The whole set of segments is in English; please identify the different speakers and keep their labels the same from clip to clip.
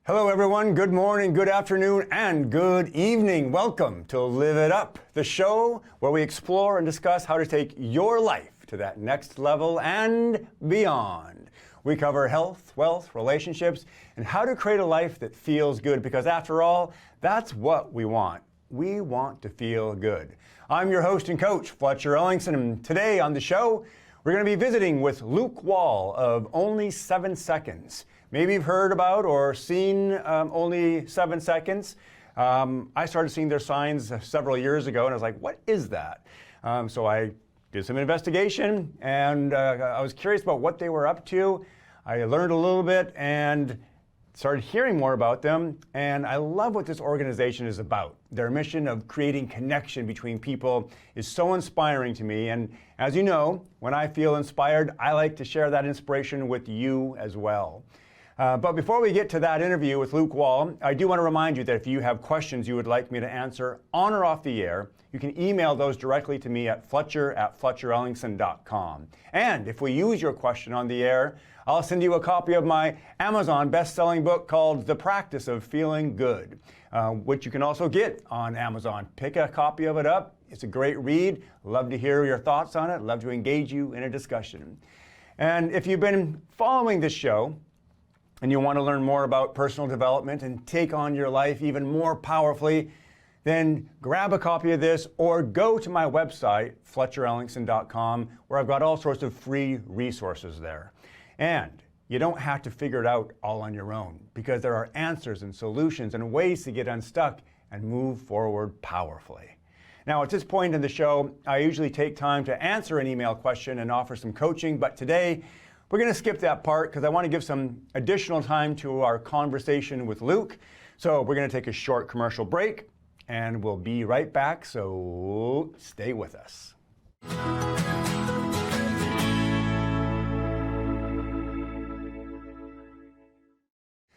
Speaker 1: Hello everyone, good morning, good afternoon, and good evening. Welcome to Live It Up, the show where we explore and discuss how to take your life to that next level and beyond. We cover health, wealth, relationships, and how to create a life that feels good, because after all, that's what we want. We want to feel good. I'm your host and coach, Fletcher, and today on the show, we're going to be visiting with Luke Wall of Only 7 Seconds. Maybe you've heard about or seen Only 7 Seconds. I started seeing their signs several years ago, and I was like, what is that? So I did some investigation, and I was curious about what they were up to. I learned a little bit and started hearing more about them, and I love what this organization is about. Their mission of creating connection between people is so inspiring to me, and as you know, when I feel inspired, I like to share that inspiration with you as well. But before we get to that interview with Luke Wall, I do want to remind you that if you have questions you would like me to answer on or off the air, you can email those directly to me at fletcher@fletcherellingson.com. And if we use your question on the air, I'll send you a copy of my Amazon best-selling book called The Practice of Feeling Good, which you can also get on Amazon. Pick a copy of it up. It's a great read. Love to hear your thoughts on it. Love to engage you in a discussion. And if you've been following this show, and you want to learn more about personal development and take on your life even more powerfully, then grab a copy of this or go to my website, fletcherellingson.com, where I've got all sorts of free resources there. And you don't have to figure it out all on your own, because there are answers and solutions and ways to get unstuck and move forward powerfully. Now, at this point in the show, I usually take time to answer an email question and offer some coaching, but today, we're going to skip that part because I want to give some additional time to our conversation with Luke. So we're going to take a short commercial break, and we'll be right back, so stay with us.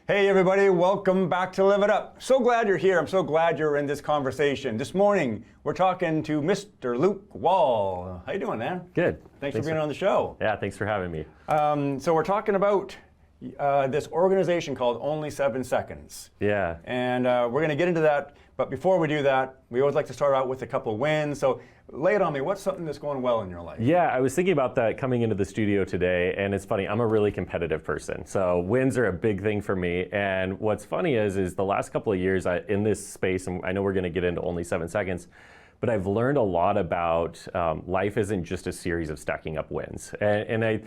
Speaker 1: Hey everybody, welcome back to Live It Up. So glad you're here. I'm so glad you're in this conversation. This morning, we're talking to Mr. Luke Wall. How you doing, man?
Speaker 2: Good.
Speaker 1: Thanks for being on the show.
Speaker 2: Yeah, thanks for having me.
Speaker 1: So we're talking about this organization called Only 7 Seconds.
Speaker 2: Yeah.
Speaker 1: And we're going to get into that. But before we do that, we always like to start out with a couple wins. So lay it on me. What's something that's going well in your life?
Speaker 2: Yeah, I was thinking about that coming into the studio today, and it's funny, I'm a really competitive person. So wins are a big thing for me. And what's funny is the last couple of years in this space, and I know we're going to get into Only 7 Seconds, but I've learned a lot about life isn't just a series of stacking up wins. And I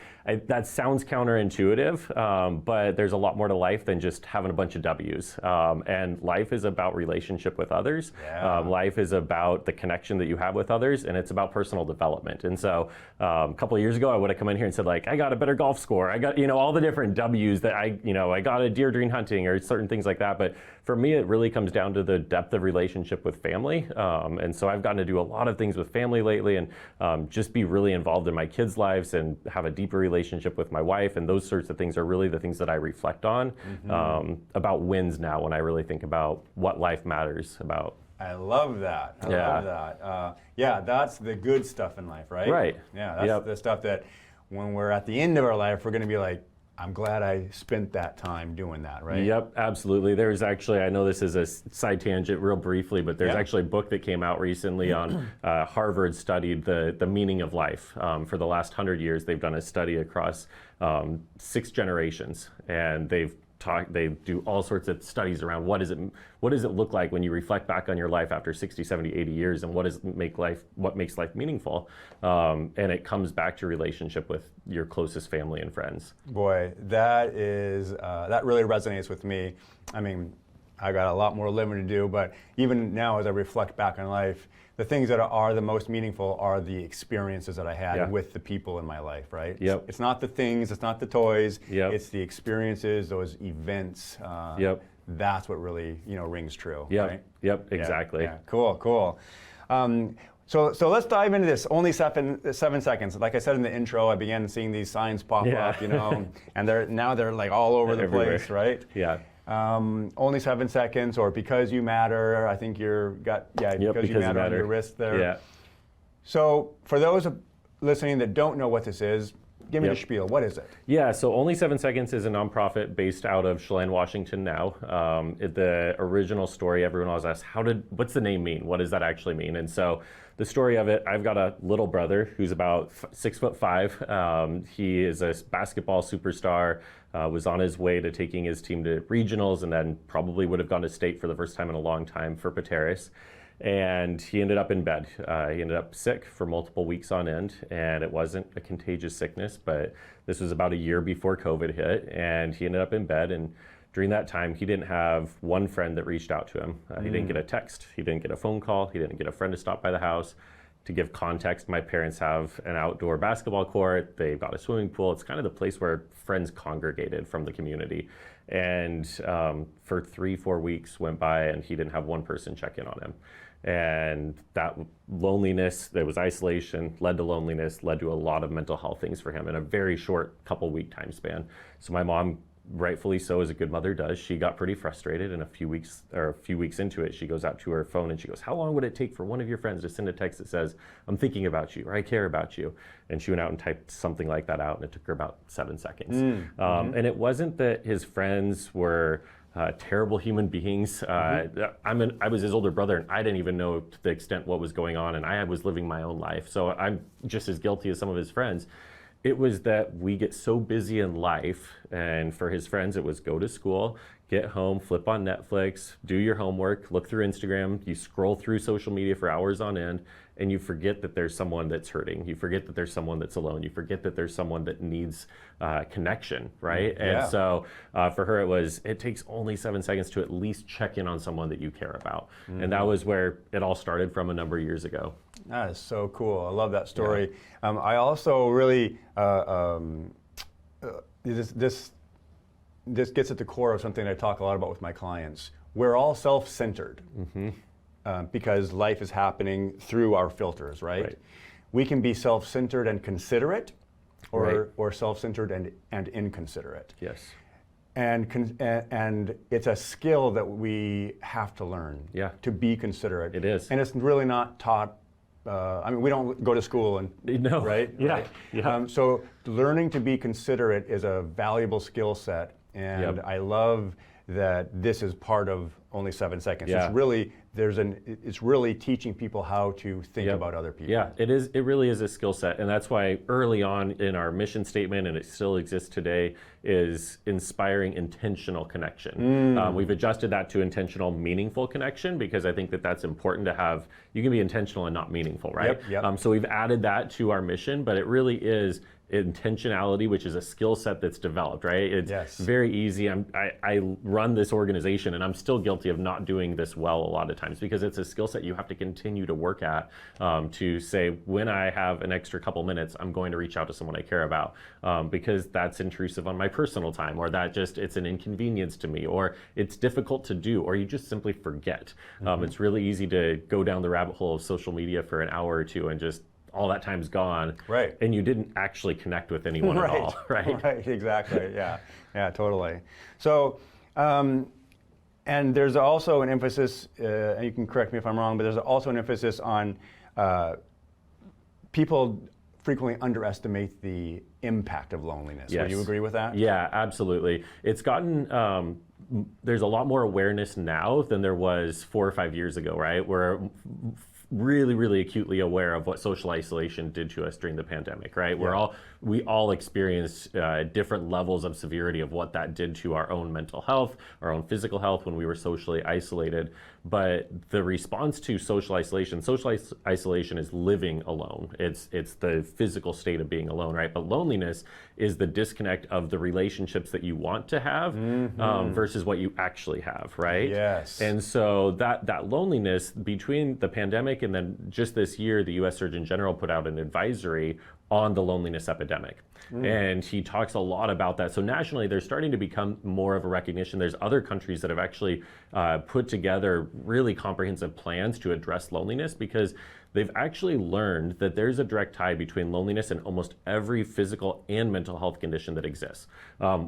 Speaker 2: that sounds counterintuitive, but there's a lot more to life than just having a bunch of W's. And life is about relationship with others.
Speaker 1: Yeah.
Speaker 2: Life is about the connection that you have with others, and it's about personal development. And so a couple of years ago, I would have come in here and said, like, I got a better golf score. I got, all the different W's that I got a deer dream hunting or certain things like that. But for me, it really comes down to the depth of relationship with family. And so I've gotten to do a lot of things with family lately, and just be really involved in my kids' lives and have a deeper relationship with my wife, and those sorts of things are really the things that I reflect on about wins now when I really think about what life matters about.
Speaker 1: I love that. I love that. Yeah, that's the good stuff in life, right?
Speaker 2: Right.
Speaker 1: Yeah, that's the stuff that when we're at the end of our life, we're going to be like, I'm glad I spent that time doing that, right?
Speaker 2: Yep, absolutely. There's actually, I know this is a side tangent real briefly, but there's actually a book that came out recently on Harvard studied the meaning of life. For the last 100 years, they've done a study across 6 generations, and they do all sorts of studies around what does it look like when you reflect back on your life after 60, 70, 80 years, and what makes life meaningful. And it comes back to relationship with your closest family and friends.
Speaker 1: Boy, that really resonates with me. I mean, I got a lot more living to do, but even now as I reflect back on life, the things that are the most meaningful are the experiences that I had with the people in my life, right?
Speaker 2: Yep.
Speaker 1: It's not the things, it's not the toys,
Speaker 2: Yep.
Speaker 1: It's the experiences, those events.
Speaker 2: Yep.
Speaker 1: That's what really, rings true,
Speaker 2: Yep.
Speaker 1: right?
Speaker 2: Yep, exactly.
Speaker 1: Yeah. Cool. So let's dive into this. Only 7 seconds. Like I said in the intro, I began seeing these signs pop up, and they're like all over the
Speaker 2: Everywhere.
Speaker 1: place, right?
Speaker 2: Yeah.
Speaker 1: Only 7 seconds, or Because You Matter. I think Because You Matter on your wrist there.
Speaker 2: Yeah.
Speaker 1: So for those listening that don't know what this is, Give me the spiel. What is it?
Speaker 2: Yeah, so Only 7 Seconds is a nonprofit based out of Chelan, Washington now. The original story, everyone always asks, what's the name mean? What does that actually mean? And so the story of it, I've got a little brother who's about 6'5". He is a basketball superstar, was on his way to taking his team to regionals, and then probably would have gone to state for the first time in a long time for Pateris. And he ended up in bed. He ended up sick for multiple weeks on end, and it wasn't a contagious sickness, but this was about a year before COVID hit, and he ended up in bed. And during that time, he didn't have one friend that reached out to him. He didn't get a text, he didn't get a phone call, he didn't get a friend to stop by the house. To give context, my parents have an outdoor basketball court, they've got a swimming pool. It's kind of the place where friends congregated from the community. And for 3-4 weeks went by and he didn't have one person check in on him. And that loneliness, there was isolation, led to loneliness, led to a lot of mental health things for him in a very short couple-week time span. So my mom, rightfully so, as a good mother does, she got pretty frustrated, and a few weeks into it, she goes out to her phone and she goes, "How long would it take for one of your friends to send a text that says, 'I'm thinking about you,' or 'I care about you'?" And she went out and typed something like that out, and it took her about 7 seconds. And it wasn't that his friends were terrible human beings. I was his older brother, and I didn't even know to the extent what was going on, and I was living my own life. So I'm just as guilty as some of his friends. It was that we get so busy in life, and for his friends, it was go to school, get home, flip on Netflix, do your homework, look through Instagram, you scroll through social media for hours on end, and you forget that there's someone that's hurting. You forget that there's someone that's alone. You forget that there's someone that needs connection, right?
Speaker 1: Yeah.
Speaker 2: And so for her, it takes only 7 seconds to at least check in on someone that you care about. And that was where it all started from a number of years ago.
Speaker 1: That is so cool. I love that story. Yeah. I also really, this gets at the core of something I talk a lot about with my clients. We're all self-centered because life is happening through our filters, right? We can be self-centered and considerate, or self-centered and inconsiderate.
Speaker 2: Yes.
Speaker 1: And it's a skill that we have to learn to be considerate.
Speaker 2: It is.
Speaker 1: And it's really not taught. We don't go to school and right?
Speaker 2: Yeah.
Speaker 1: Right? So learning to be considerate is a valuable skill set, and I love that this is part of Only 7 Seconds.
Speaker 2: Yeah.
Speaker 1: It's really teaching people how to think about other people.
Speaker 2: Yeah, it is. It really is a skill set, and that's why early on in our mission statement, and it still exists today, is inspiring intentional connection. We've adjusted that to intentional, meaningful connection because I think that that's important to have. You can be intentional and not meaningful, right?
Speaker 1: Yep.
Speaker 2: So we've added that to our mission, but it really is intentionality, which is a skill set that's developed, right? It's very easy. I run this organization, and I'm still guilty of not doing this well a lot of times because it's a skill set you have to continue to work at to say, when I have an extra couple minutes, I'm going to reach out to someone I care about because that's intrusive on my personal time, or it's an inconvenience to me, or it's difficult to do, or you just simply forget. It's really easy to go down the rabbit hole of social media for an hour or two and just all that time's gone,
Speaker 1: right? And
Speaker 2: you didn't actually connect with anyone at all, right?
Speaker 1: Right, exactly, yeah, totally. So, and there's also an emphasis, and you can correct me if I'm wrong, but there's also an emphasis on people frequently underestimate the impact of loneliness.
Speaker 2: Yes.
Speaker 1: Would you agree with that?
Speaker 2: Yeah, absolutely. It's gotten, there's a lot more awearness now than there was 4 or 5 years ago, right? We're really, really acutely aware of what social isolation did to us during the pandemic, right? We all experienced different levels of severity of what that did to our own mental health, our own physical health when we were socially isolated. But the response to social isolation is living alone. It's the physical state of being alone, right? But loneliness is the disconnect of the relationships that you want to have versus what you actually have, right?
Speaker 1: Yes.
Speaker 2: And so that loneliness between the pandemic and then just this year, the U.S. Surgeon General put out an advisory on the loneliness epidemic. And he talks a lot about that. So nationally, there's starting to become more of a recognition. There's other countries that have actually put together really comprehensive plans to address loneliness because they've actually learned that there's a direct tie between loneliness and almost every physical and mental health condition that exists.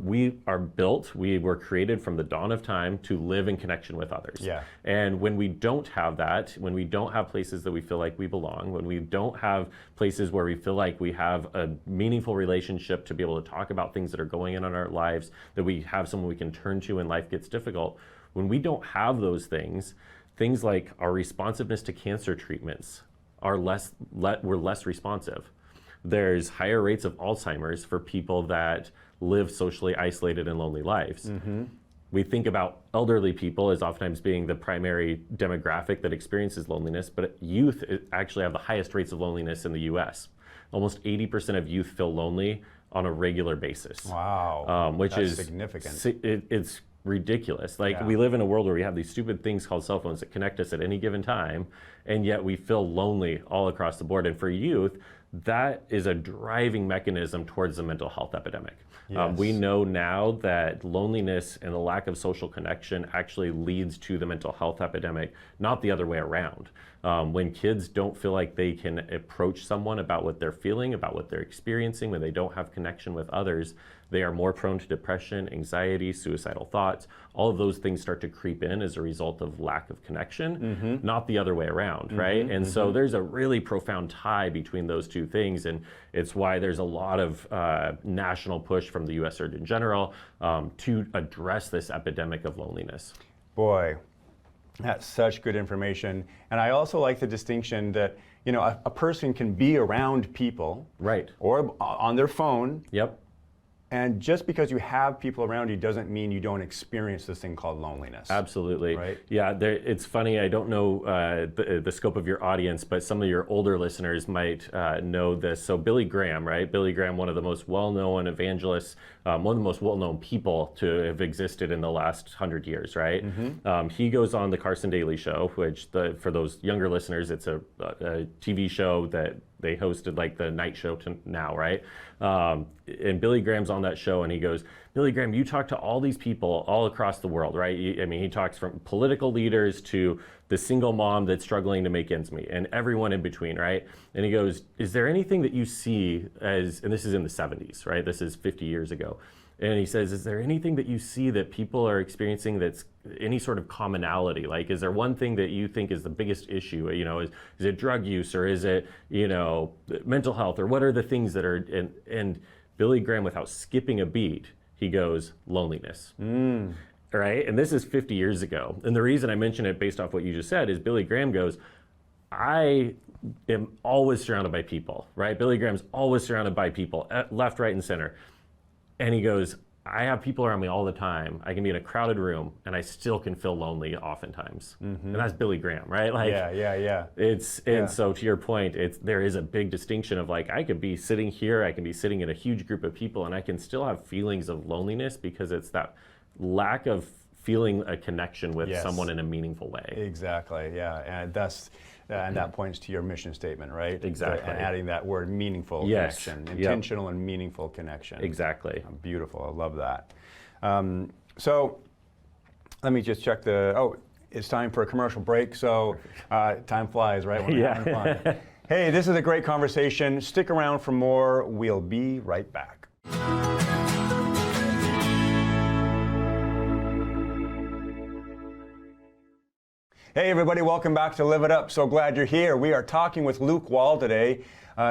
Speaker 2: We were created from the dawn of time to live in connection with others.
Speaker 1: Yeah.
Speaker 2: And when we don't have that, when we don't have places that we feel like we belong, when we don't have places where we feel like we have a meaningful relationship to be able to talk about things that are going on in our lives, that we have someone we can turn to when life gets difficult, when we don't have those things like our responsiveness to cancer treatments are we're less responsive. There's higher rates of Alzheimer's for people that live socially isolated and lonely lives. We think about elderly people as oftentimes being the primary demographic that experiences loneliness, but youth actually have the highest rates of loneliness in the US. Almost 80% of youth feel lonely on a regular basis.
Speaker 1: Wow,
Speaker 2: which
Speaker 1: that's
Speaker 2: is
Speaker 1: significant.
Speaker 2: It's ridiculous. We live in a world where we have these stupid things called cell phones that connect us at any given time, and yet we feel lonely all across the board. And for youth, that is a driving mechanism towards the mental health epidemic.
Speaker 1: Yes.
Speaker 2: We know now that loneliness and the lack of social connection actually leads to the mental health epidemic, not the other way around. When kids don't feel like they can approach someone about what they're feeling, about what they're experiencing, when they don't have connection with others, they are more prone to depression, anxiety, suicidal thoughts. All of those things start to creep in as a result of lack of connection, not the other way around, right? And so there's a really profound tie between those two things, and it's why there's a lot of national push from the U.S. Surgeon General to address this epidemic of loneliness.
Speaker 1: Boy, that's such good information. And I also like the distinction that, you know, a person can be around people,
Speaker 2: right,
Speaker 1: or on their phone.
Speaker 2: Yep.
Speaker 1: And just because you have people around you doesn't mean you don't experience this thing called loneliness.
Speaker 2: Absolutely.
Speaker 1: Right?
Speaker 2: Yeah, it's funny, I don't know the scope of your audience, but some of your older listeners might know this. So Billy Graham, right? Billy Graham, one of the most well-known evangelists, one of the most well-known people to have existed in the last 100 years, right? He goes on the Carson Daly Show, which for those younger listeners, it's a TV show that they hosted like the night show to now, right? And Billy Graham's on that show, and he goes, Billy Graham, you talk to all these people all across the world, right? He talks from political leaders to the single mom that's struggling to make ends meet, and everyone in between, right? And he goes, is there anything that you see and this is in the 70s, right? This is 50 years ago. And he says, is there anything that you see that people are experiencing that's any sort of commonality? Like, is there one thing that you think is the biggest issue? You know, is it drug use, or is it, you know, mental health, or what are the things that are, and Billy Graham, without skipping a beat, he goes, loneliness. Right? And this is 50 years ago. And the reason I mention it based off what you just said is Billy Graham goes, I am always surrounded by people, right? Billy Graham's always surrounded by people, left, right, and center. And he goes, I have people around me all the time. I can be in a crowded room and I still can feel lonely oftentimes. And that's Billy Graham, right? Like,
Speaker 1: yeah.
Speaker 2: And so to your point, there is a big distinction of like, I could be sitting here, I can be sitting in a huge group of people, and I can still have feelings of loneliness because it's that lack of feeling a connection with someone in a meaningful way.
Speaker 1: Exactly, yeah. And that points to your mission statement, right?
Speaker 2: Exactly.
Speaker 1: And adding that word meaningful connection, intentional and meaningful connection.
Speaker 2: Exactly.
Speaker 1: Beautiful, I love that. So let me just check it's time for a commercial break, so time flies, right? When we're having fun. Hey, this is a great conversation. Stick around for more. We'll be right back. Hey everybody, welcome back to Live It Up. So glad you're here. We are talking with Luke Wall today.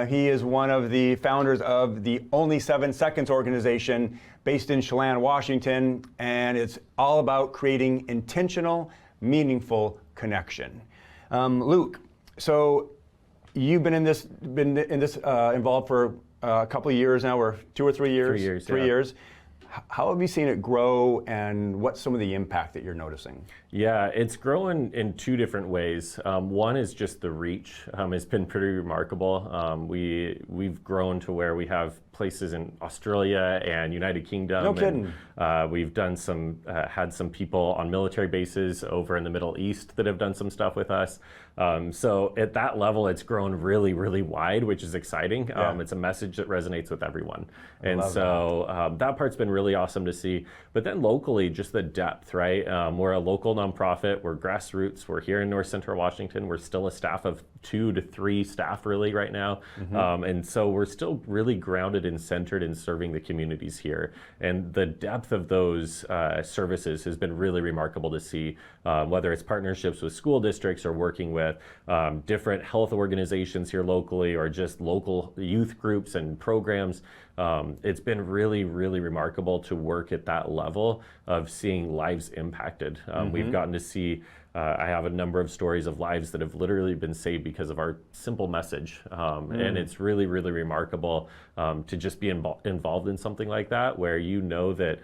Speaker 1: He is one of the founders of the Only 7 Seconds organization based in Chelan, Washington, and it's all about creating intentional, meaningful connection. Luke, so you've been involved for a couple of years now, or 2 or 3 years?
Speaker 2: 3 years.
Speaker 1: 3 years. How have you seen it grow, and what's some of the impact that you're noticing?
Speaker 2: Yeah, it's growing in 2 different ways. One is just the reach. It's been pretty remarkable. We've grown to where we have places in Australia and United Kingdom.
Speaker 1: No kidding.
Speaker 2: And, we've done had some people on military bases over in the Middle East that have done some stuff with us. So at that level, it's grown really, really wide, which is exciting. It's a message that resonates with everyone. And so that part's been really really awesome to see. But then locally, just the depth, right? We're a local nonprofit. We're grassroots. We're here in North Central Washington. We're still a staff of 2 to 3 staff really right now. And so we're still really grounded and centered in serving the communities here. And the depth of those services has been really remarkable to see, whether it's partnerships with school districts or working with different health organizations here locally or just local youth groups and programs. It's been really, really remarkable to work at that level of seeing lives impacted. We've gotten to see, I have a number of stories of lives that have literally been saved because of our simple message. And it's really, really remarkable to just be involved in something like that, where you know that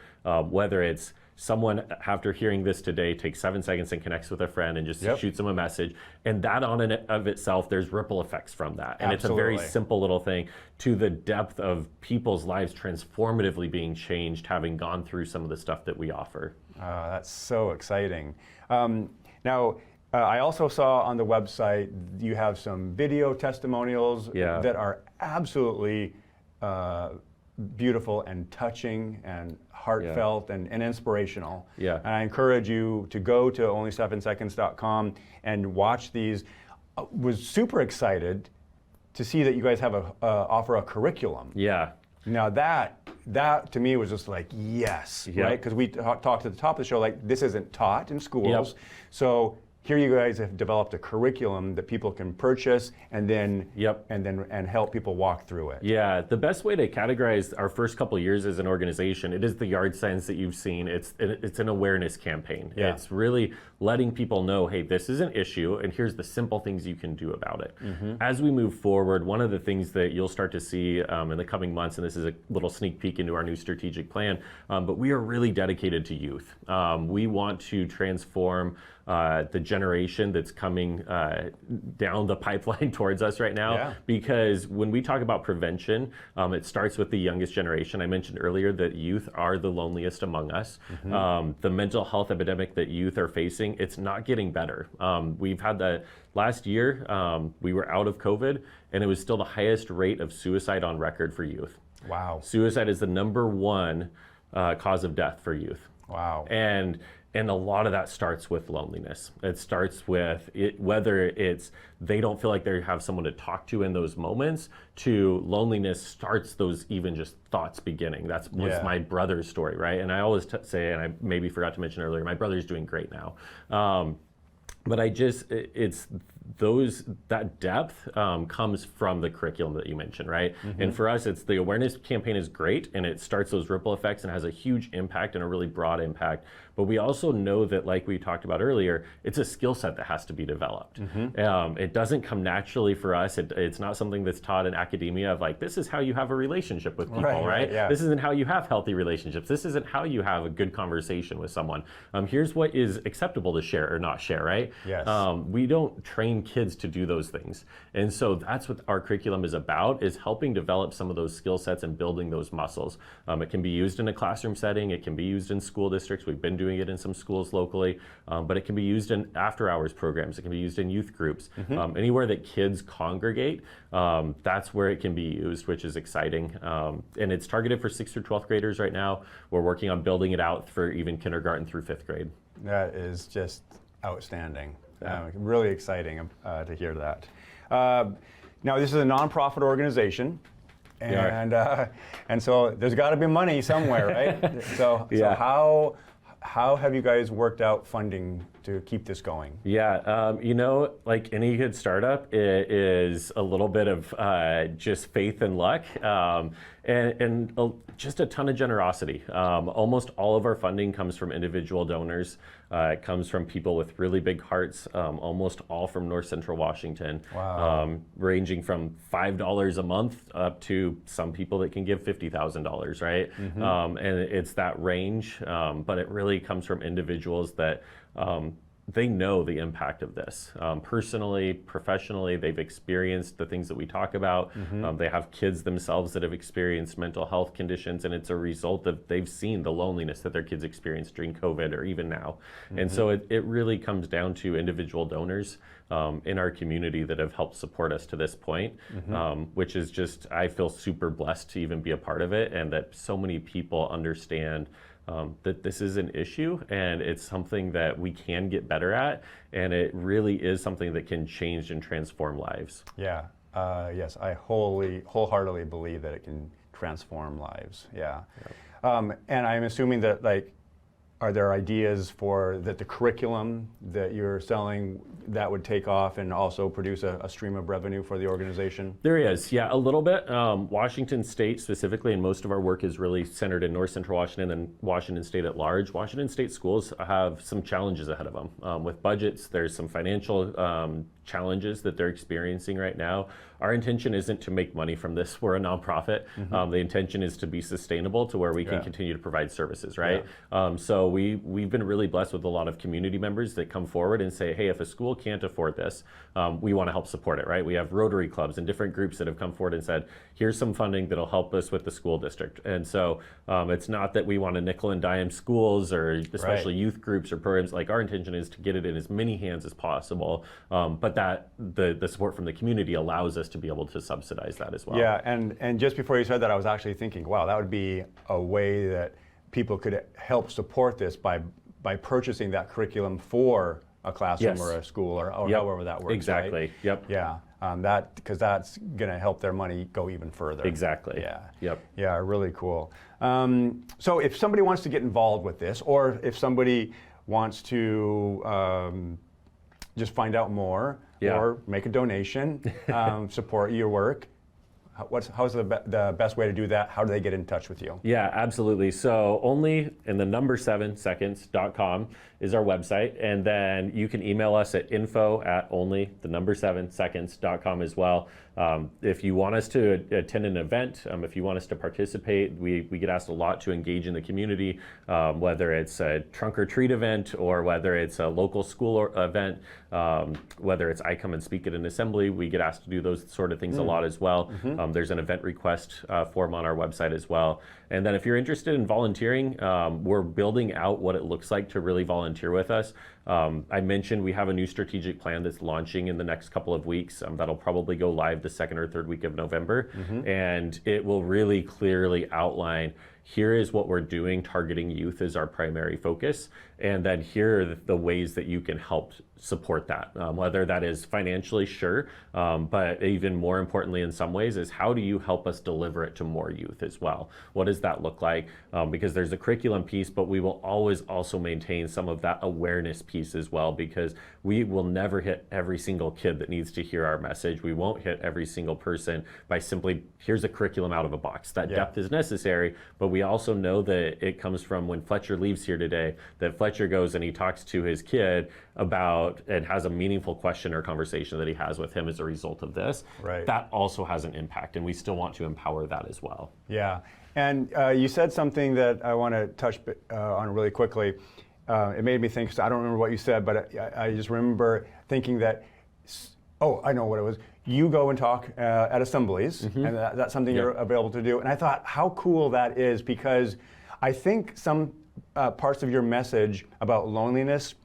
Speaker 2: whether it's someone after hearing this today takes 7 seconds and connects with a friend and just shoots them a message, and that on and of itself, there's ripple effects from that. And it's a very simple little thing to the depth of people's lives transformatively being changed, having gone through some of the stuff that we offer.
Speaker 1: That's so exciting. Now, I also saw on the website you have some video testimonials that are absolutely beautiful and touching and heartfelt and inspirational. And I encourage you to go to only7seconds.com and watch these. Was super excited to see that you guys have offer a curriculum. Now that to me was just like, yes, right? Because we talked at the top of the show, like this isn't taught in schools. So here you guys have developed a curriculum that people can purchase and then and help people walk through it.
Speaker 2: The best way to categorize our first couple of years as an organization, it is the yard signs that you've seen. It's an awareness campaign. It's really letting people know, hey, this is an issue and here's the simple things you can do about it. As we move forward, one of the things that you'll start to see in the coming months, and this is a little sneak peek into our new strategic plan, but we are really dedicated to youth. We want to transform the generation that's coming down the pipeline towards us right now. Because when we talk about prevention, it starts with the youngest generation. I mentioned earlier that youth are the loneliest among us. The mental health epidemic that youth are facing, it's not getting better. We've had the last year, we were out of COVID, and it was still the highest rate of suicide on record for youth. Suicide is the #1 cause of death for youth. And a lot of that starts with loneliness. It starts with whether it's they don't feel like they have someone to talk to in those moments, to loneliness starts those even just thoughts beginning. That was my brother's story, right? And I always say, and I maybe forgot to mention earlier, my brother's doing great now. But it's that depth comes from the curriculum that you mentioned, right? And for us, it's the awareness campaign is great, and it starts those ripple effects and has a huge impact and a really broad impact. But we also know that, like we talked about earlier, it's a skill set that has to be developed. It doesn't come naturally for us. It's not something that's taught in academia of like, this is how you have a relationship with people, right? This isn't how you have healthy relationships. This isn't how you have a good conversation with someone. Here's what is acceptable to share or not share, right? We don't train kids to do those things. And so that's what our curriculum is about, is helping develop some of those skill sets and building those muscles. It can be used in a classroom setting. It can be used in school districts. We've been doing it in some schools locally, but it can be used in after-hours programs. It can be used in youth groups. Anywhere that kids congregate, that's where it can be used, which is exciting. And it's targeted for 6th through 12th graders right now. We're working on building it out for even kindergarten through 5th grade.
Speaker 1: That is just outstanding. Really exciting to hear that. Now, this is a nonprofit organization, and so there's got to be money somewhere, right? So how have you guys worked out funding to keep this going?
Speaker 2: Like any good startup, it is a little bit of just faith and luck, and just a ton of generosity. Almost all of our funding comes from individual donors. It comes from people with really big hearts, almost all from North Central Washington, ranging from $5 a month up to some people that can give $50,000, right? And it's that range, but it really comes from individuals that they know the impact of this. Personally, professionally, they've experienced the things that we talk about. They have kids themselves that have experienced mental health conditions, and it's a result of they've seen the loneliness that their kids experienced during COVID or even now. And so it really comes down to individual donors in our community that have helped support us to this point, which is just, I feel super blessed to even be a part of it, and that so many people understand that this is an issue and it's something that we can get better at, and it really is something that can change and transform lives.
Speaker 1: Yeah, yes, I wholeheartedly believe that it can transform lives, yeah. Yep. And I'm assuming that, like, are there ideas for that the curriculum that you're selling that would take off and also produce a stream of revenue for the organization?
Speaker 2: There is, yeah, a little bit. Washington State specifically, and most of our work is really centered in North Central Washington and Washington State at large. Washington State schools have some challenges ahead of them. With budgets, there's some financial challenges that they're experiencing right now. Our intention isn't to make money from this. We're a nonprofit. The intention is to be sustainable to where we can continue to provide services, right? So we've been really blessed with a lot of community members that come forward and say, hey, if a school can't afford this, we want to help support it, right? We have Rotary clubs and different groups that have come forward and said, here's some funding that'll help us with the school district. And so it's not that we want to nickel and dime schools or especially youth groups or programs. Like, our intention is to get it in as many hands as possible, but that the support from the community allows us to be able to subsidize that as well.
Speaker 1: Yeah, and just before you said that, I was actually thinking, wow, that would be a way that people could help support this by purchasing that curriculum for a classroom or a school or however that works.
Speaker 2: Exactly.
Speaker 1: Right?
Speaker 2: Yep.
Speaker 1: Yeah. Because that's going to help their money go even further.
Speaker 2: Exactly.
Speaker 1: Yeah.
Speaker 2: Yep.
Speaker 1: Yeah. Really cool. So if somebody wants to get involved with this, or if somebody wants to just find out more, or make a donation, support your work, how's the best way to do that? How do they get in touch with you?
Speaker 2: Yeah, absolutely. So only in the number7seconds.com is our website. And then you can email us at info@onlythenumber7seconds.com as well. If you want us to attend an event, if you want us to participate, we get asked a lot to engage in the community, whether it's a trunk or treat event or whether it's a local school event, whether it's I come and speak at an assembly, we get asked to do those sort of things a lot as well. There's an event request form on our website as well. And then if you're interested in volunteering, we're building out what it looks like to really volunteer with us. I mentioned we have a new strategic plan that's launching in the next couple of weeks. That'll probably go live the second or third week of November. And it will really clearly outline, here is what we're doing, targeting youth is our primary focus. And then here are the ways that you can help support that, whether that is financially, sure, but even more importantly in some ways is how do you help us deliver it to more youth as well? What does that look like? Because there's a curriculum piece, but we will always also maintain some of that awareness piece as well, because we will never hit every single kid that needs to hear our message. We won't hit every single person by simply, here's a curriculum out of a box. That depth is necessary, but we also know that it comes from when Fletcher leaves here today, that Fletcher goes and he talks to his kid about and has a meaningful question or conversation that he has with him as a result of this.
Speaker 1: Right.
Speaker 2: That also has an impact, and we still want to empower that as well.
Speaker 1: Yeah, and you said something that I want to touch on really quickly. It made me think, so I don't remember what you said, but I just remember thinking that, oh, I know what it was. You go and talk at assemblies, and that's something you're available to do. And I thought, how cool that is, because I think some parts of your message about loneliness,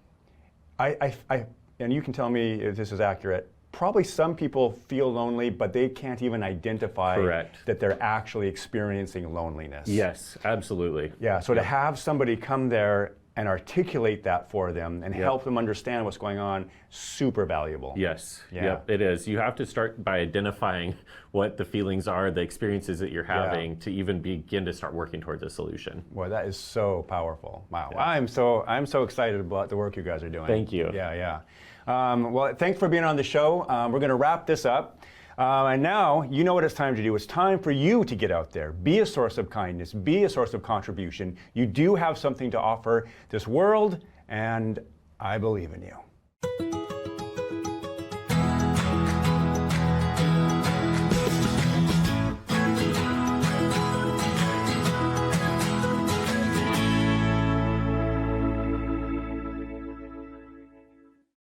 Speaker 1: and you can tell me if this is accurate, probably some people feel lonely, but they can't even identify that they're actually experiencing loneliness.
Speaker 2: Yes, absolutely.
Speaker 1: Yeah, so to have somebody come there and articulate that for them and help them understand what's going on, super valuable.
Speaker 2: Yes, yep, it is. You have to start by identifying what the feelings are, the experiences that you're having to even begin to start working towards a solution.
Speaker 1: Boy, that is so powerful. Wow, I'm so excited about the work you guys are doing.
Speaker 2: Thank you.
Speaker 1: Yeah. Well, thanks for being on the show. We're gonna wrap this up. And now, you know what it's time to do. It's time for you to get out there. Be a source of kindness. Be a source of contribution. You do have something to offer this world, and I believe in you.